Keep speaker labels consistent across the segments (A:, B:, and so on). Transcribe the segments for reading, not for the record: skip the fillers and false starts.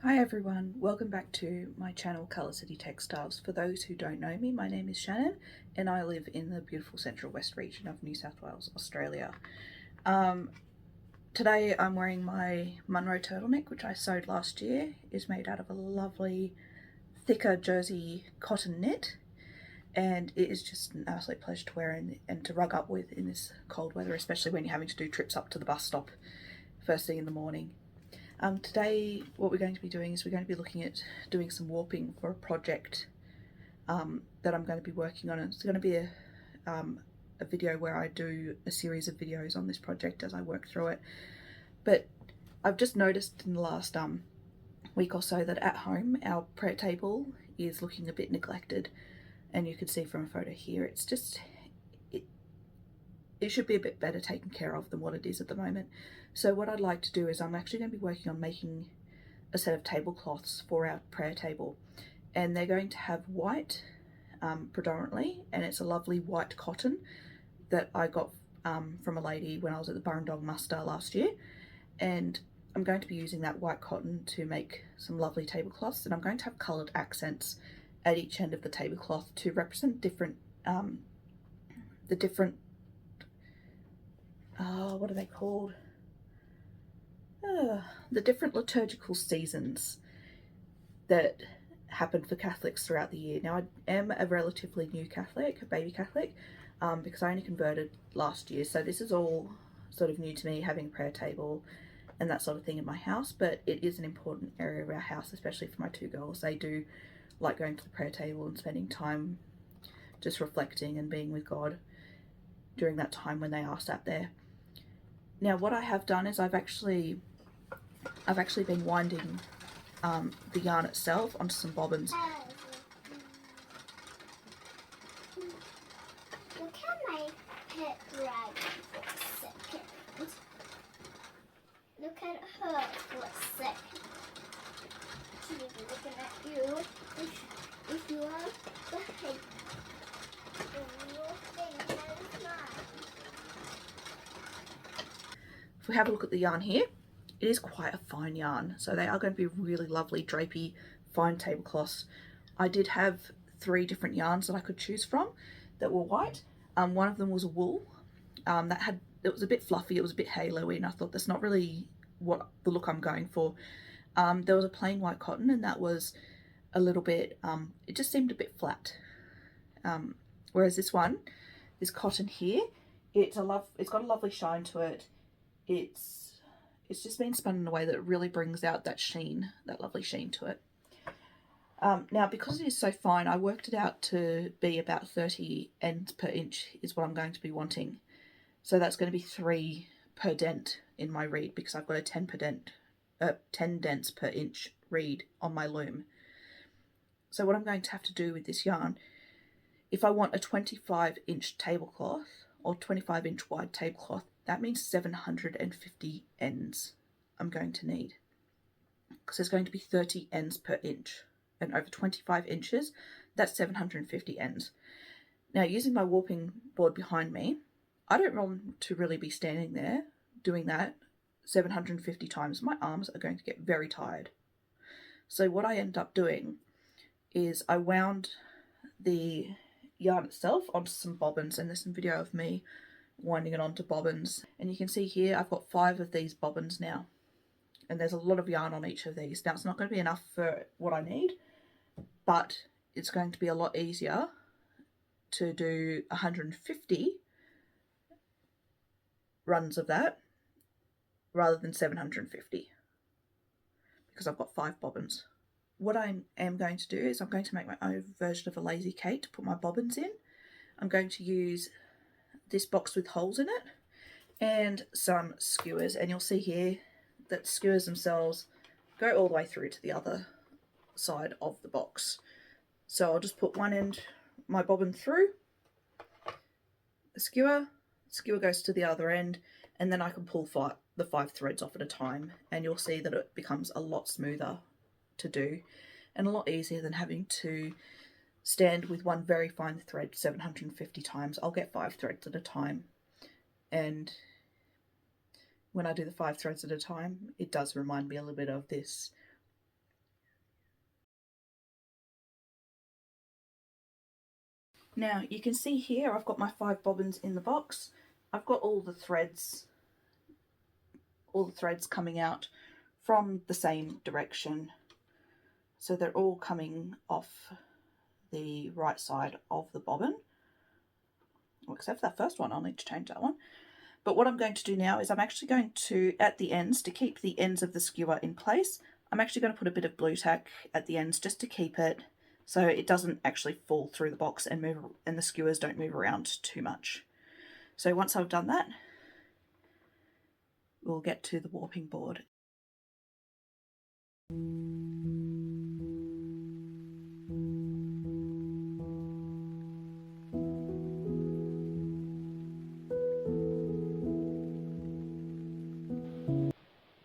A: Hi everyone, welcome back to my channel Colour City Textiles. For those who don't know me, my name is Shannon and I live in the beautiful Central West region of New South Wales, Australia. Today I'm wearing my Munro turtleneck, which I sewed last year. It's made out of a lovely thicker jersey cotton knit, and it is just an absolute pleasure to wear and to rug up with in this cold weather, especially when you're having to do trips up to the bus stop first thing in the morning. Today what we're going to be doing is we're going to be looking at doing some warping for a project that I'm going to be working on. It's going to be a video where I do a series of videos on this project as I work through it. But I've just noticed in the last week or so that at home our prayer table is looking a bit neglected, and you can see from a photo here it's just it should be a bit better taken care of than what it is at the moment. So what I'd like to do is I'm actually going to be working on making a set of tablecloths for our prayer table, and they're going to have white predominantly, and it's a lovely white cotton that I got from a lady when I was at the Burrendong Muster last year, and I'm going to be using that white cotton to make some lovely tablecloths, and I'm going to have coloured accents at each end of the tablecloth to represent different the different what are they called? The different liturgical seasons that happen for Catholics throughout the year. Now, I am a relatively new Catholic, a baby Catholic, because I only converted last year, so this is all sort of new to me, having a prayer table and that sort of thing in my house, but it is an important area of our house, especially for my two girls. They do like going to the prayer table and spending time just reflecting and being with God during that time when they are sat there. Now, what I have done is I've actually been winding the yarn itself onto some bobbins.
B: Look at my pet dragon for a second. Look at her for a second. She's looking at you. If you are the head,
A: If we have a look at the yarn here, it is quite a fine yarn, so they are going to be really lovely drapey fine tablecloths. I did have 3 different yarns that I could choose from that were white. One of them was wool. It was a bit fluffy, it was a bit halo-y, and I thought that's not really what the look I'm going for. There was a plain white cotton, and that was a little bit, it just seemed a bit flat. Whereas this cotton here, it's got a lovely shine to it. It's just been spun in a way that really brings out that sheen, that lovely sheen to it. Now, because it is so fine, I worked it out to be about 30 ends per inch is what I'm going to be wanting. So that's going to be 3 per dent in my reed, because I've got a 10 dents per inch reed on my loom. So what I'm going to have to do with this yarn, if I want a 25-inch tablecloth or 25-inch wide tablecloth, that means 750 ends I'm going to need, because there's going to be 30 ends per inch, and over 25 inches, that's 750 ends. Now, using my warping board behind me, I don't want to really be standing there doing that 750 times. My arms are going to get very tired. So what I ended up doing is I wound the yarn itself onto some bobbins, and there's some video of me winding it onto bobbins, and you can see here I've got 5 of these bobbins now, and there's a lot of yarn on each of these. Now, it's not going to be enough for what I need, but it's going to be a lot easier to do 150 runs of that rather than 750, because I've got 5 bobbins. What I am going to do is I'm going to make my own version of a lazy Kate to put my bobbins in. I'm going to use this box with holes in it and some skewers, and you'll see here that skewers themselves go all the way through to the other side of the box. So I'll just put one end, my bobbin through the skewer goes to the other end, and then I can pull the 5 threads off at a time, and you'll see that it becomes a lot smoother to do and a lot easier than having to stand with one very fine thread 750 times. I'll get 5 threads at a time, and when I do the 5 threads at a time, it does remind me a little bit of this Now you can see here I've got my 5 bobbins in the box. I've got all the threads coming out from the same direction, so they're all coming off the right side of the bobbin, well, except for that first one. I'll need to change that one. But what I'm going to do now is I'm actually going to, at the ends, to keep the ends of the skewer in place, I'm actually going to put a bit of blue tack at the ends just to keep it so it doesn't actually fall through the box and move, and the skewers don't move around too much. So once I've done that, we'll get to the warping board.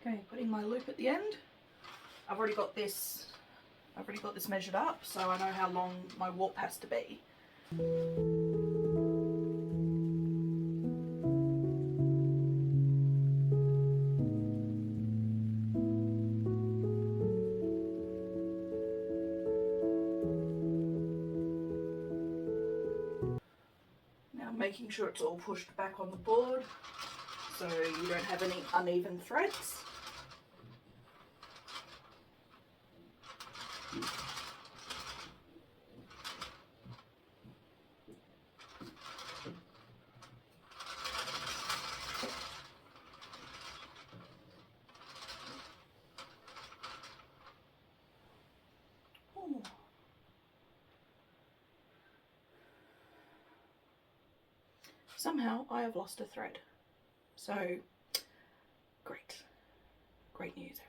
A: Okay, putting my loop at the end. I've already got this measured up, so I know how long my warp has to be. Now making sure it's all pushed back on the board so you don't have any uneven threads. Ooh. Somehow I have lost a thread. So great news, everyone.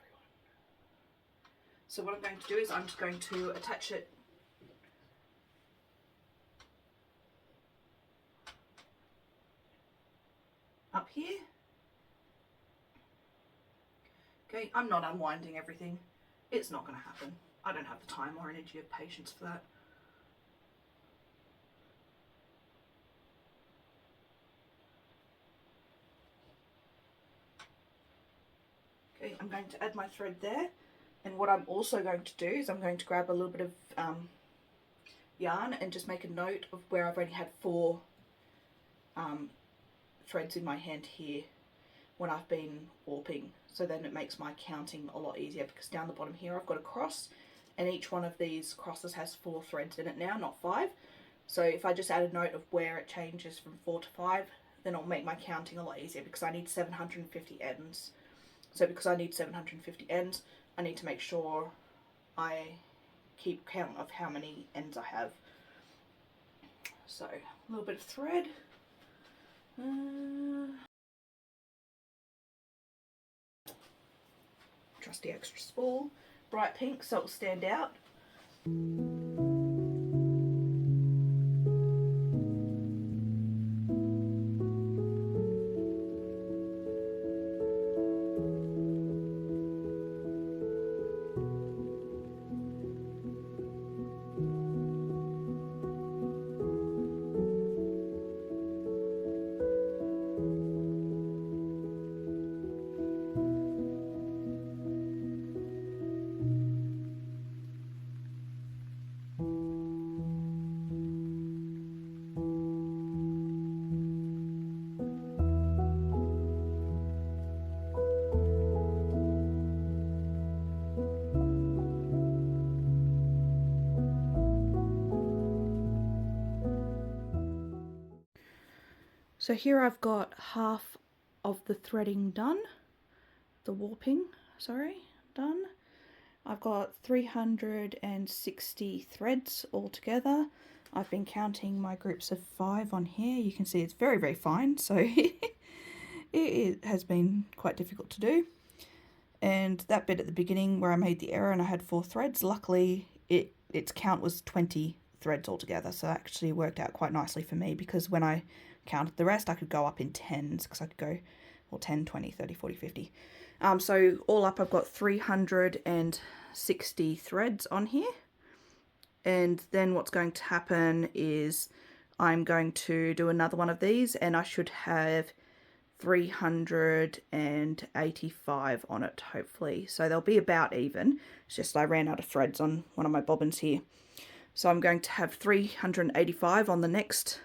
A: So what I'm going to do is I'm just going to attach it up here. Okay, I'm not unwinding everything. It's not going to happen. I don't have the time or energy or patience for that. Okay, I'm going to add my thread there, and what I'm also going to do is I'm going to grab a little bit of yarn and just make a note of where I've only had 4 threads in my hand here when I've been warping, so then it makes my counting a lot easier, because down the bottom here I've got a cross, and each one of these crosses has 4 threads in it now, not 5. So if I just add a note of where it changes from 4 to 5, then it'll make my counting a lot easier, because I need 750 ends. So because I need 750 ends, I need to make sure I keep count of how many ends I have. So a little bit of thread. Trusty extra spool, bright pink so it'll stand out. So here I've got half of the threading done, the warping, sorry, done. I've got 360 threads altogether. I've been counting my groups of 5 on here. You can see it's very, very fine, so it has been quite difficult to do. And that bit at the beginning where I made the error and I had 4 threads, luckily its count was 20 threads altogether, so that actually worked out quite nicely for me, because when I counted the rest I could go up in tens, because I could go, well, 10, 20, 30, 40, 50. So all up I've got 360 threads on here, and then what's going to happen is I'm going to do another one of these and I should have 385 on it, hopefully. So they'll be about even. It's just I ran out of threads on one of my bobbins here. So I'm going to have 385 on the next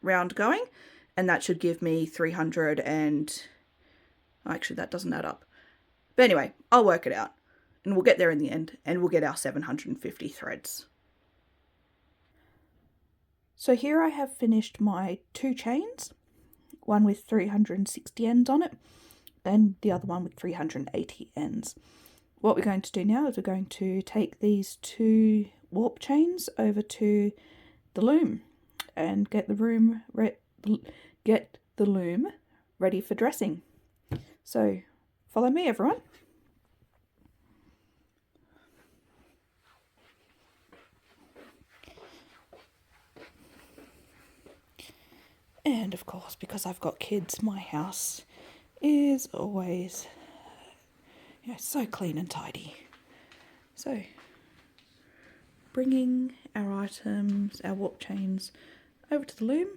A: round going, and that should give me 300 and... Actually, that doesn't add up. But anyway, I'll work it out, and we'll get there in the end, and we'll get our 750 threads. So here I have finished my 2 chains, one with 360 ends on it, and the other one with 380 ends. What we're going to do now is we're going to take these 2 warp chains over to the loom and get the loom ready for dressing. So follow me, everyone. And of course, because I've got kids, my house is always, so clean and tidy. So, bringing our items, our warp chains, over to the loom,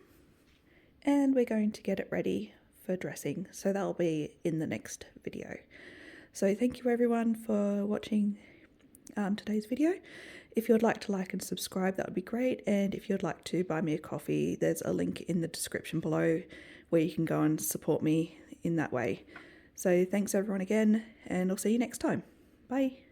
A: and we're going to get it ready for dressing. So that'll be in the next video. So thank you everyone for watching today's video. If you would like to like and subscribe, that would be great. And if you'd like to buy me a coffee, there's a link in the description below where you can go and support me in that way. So thanks everyone again, and I'll see you next time. Bye.